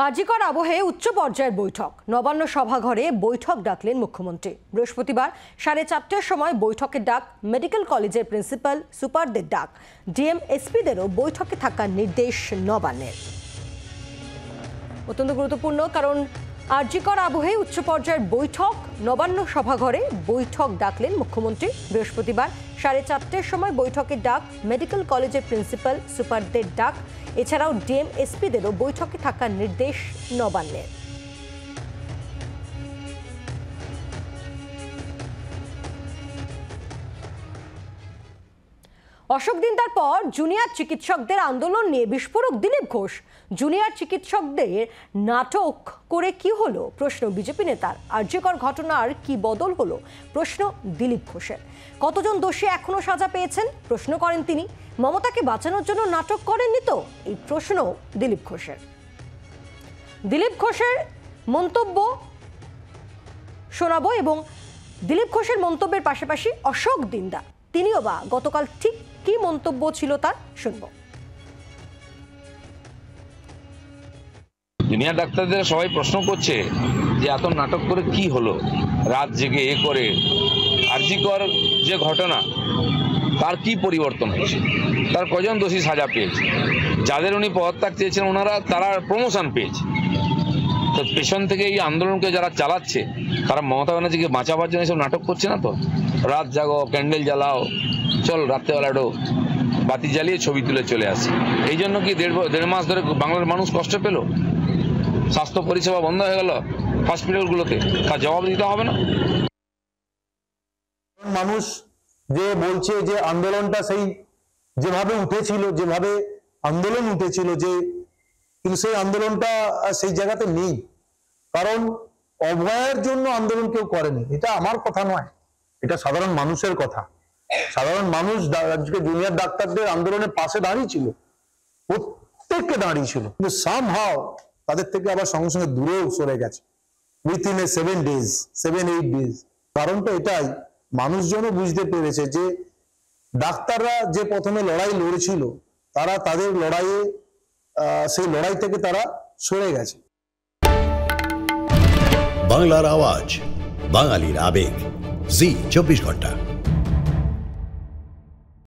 আজিকর আবহে উচ্চ পর্যায়ের বৈঠক নবান্ন সভাঘরে বৈঠক ডাকলেন মুখ্যমন্ত্রী। বৃহস্পতিবার 4:30টার সময় বৈঠকের ডাক মেডিকেল কলেজের প্রিন্সিপাল সুপারদের ডাক ডিএম এসপিদেরও বৈঠকে থাকার নির্দেশ নবান্নের। অত্যন্ত গুরুত্বপূর্ণ, কারণ আজিকর আবহে উচ্চ পর্যায়ের বৈঠক নবান্ন সভাঘরে বৈঠক ডাকলেন মুখ্যমন্ত্রী। বৃহস্পতিবার 4:30টার সময় বৈঠকের ডাক মেডিকেল কলেজের প্রিন্সিপাল সুপারদের ডাক, এছাড়াও ডিএম এসপিদেরও বৈঠকে থাকার নির্দেশ নবান্নের। অশোক দিনদার পর জুনিয়র চিকিৎসকদের আন্দোলন নিয়ে বিস্ফোরক দিলীপ ঘোষ। জুনিয়র চিকিৎসকদের নাটক করে কি হলো প্রশ্ন বিজেপি নেতার। আরজিকর ঘটনার কি বদল হলো প্রশ্ন দিলীপ ঘোষের। কতজন দোষী এখনো সাজা পেয়েছেন প্রশ্ন করেন তিনি। মমতাকে বাঁচানোর জন্য নাটক করেননি তো, এই প্রশ্ন দিলীপ ঘোষের। দিলীপ ঘোষের মন্তব্য শোনাবো এবং দিলীপ ঘোষের মন্তব্যের পাশাপাশি অশোক দিনদার তিনিও বা গতকাল ঠিক কি মন্তব্য ছিল তার শুনবো। জুনিয়র ডাক্তারদের সবাই প্রশ্ন করছে যে এত নাটক করে কি হলো, রাত জেগে করে আরজিকর যে ঘটনা তার কি পরিবর্তন হয়েছে, তার কজন দোষী সাজা পেয়েছে, যাদের উনি পদত্যাগ চেয়েছেন তারা প্রমোশন পেয়েছে। তো পেছন থেকে এই আন্দোলনকে যারা চালাচ্ছে তারা মমতা ব্যানার্জিকে বাঁচাবার জন্য এসব নাটক করছে না তো। রাত জাগো, ক্যান্ডেল জ্বালাও, চল রাত্রেবেলাটাও বাতি জ্বালিয়ে ছবি তুলে চলে আসে। এই জন্য কি দেড় মাস ধরে বাংলার মানুষ কষ্ট পেল, স্বাস্থ্য পরিষেবা বন্ধ হয়ে গেল হসপিটালগুলোতে, তার জবাব দিতে হবে না? মানুষ যে বলছে যে আন্দোলনটা সেই যেভাবে উঠেছিল, যেভাবে আন্দোলন উঠেছিল, যে কিন্তু সেই আন্দোলনটা সেই জায়গাতে নেই। কারণ অভয়ের জন্য আন্দোলন কেউ করেনি, এটা আমার কথা নয়, এটা সাধারণ মানুষের কথা। সাধারণ মানুষ আজকে জুনিয়র ডাক্তারদের আন্দোলনের পাশে দাঁড়িয়েছিল, প্রত্যেককে দাঁড়িয়েছিল, কিন্তু সামহাও তাদের থেকে আবার সঙ্গে সঙ্গে দূরেও সরে গেছে উইথিন 7-8 ডেজ। কারণটা এটাই, মানুষজনও বুঝতে পেরেছে যে ডাক্তাররা যে প্রথমে লড়াই লড়েছিল তারা তাদের লড়াইয়ে সেই লড়াই থেকে তারা সরে গেছে। বাংলার আওয়াজ, বাঙালির আবেগ, জি 24 ঘন্টা।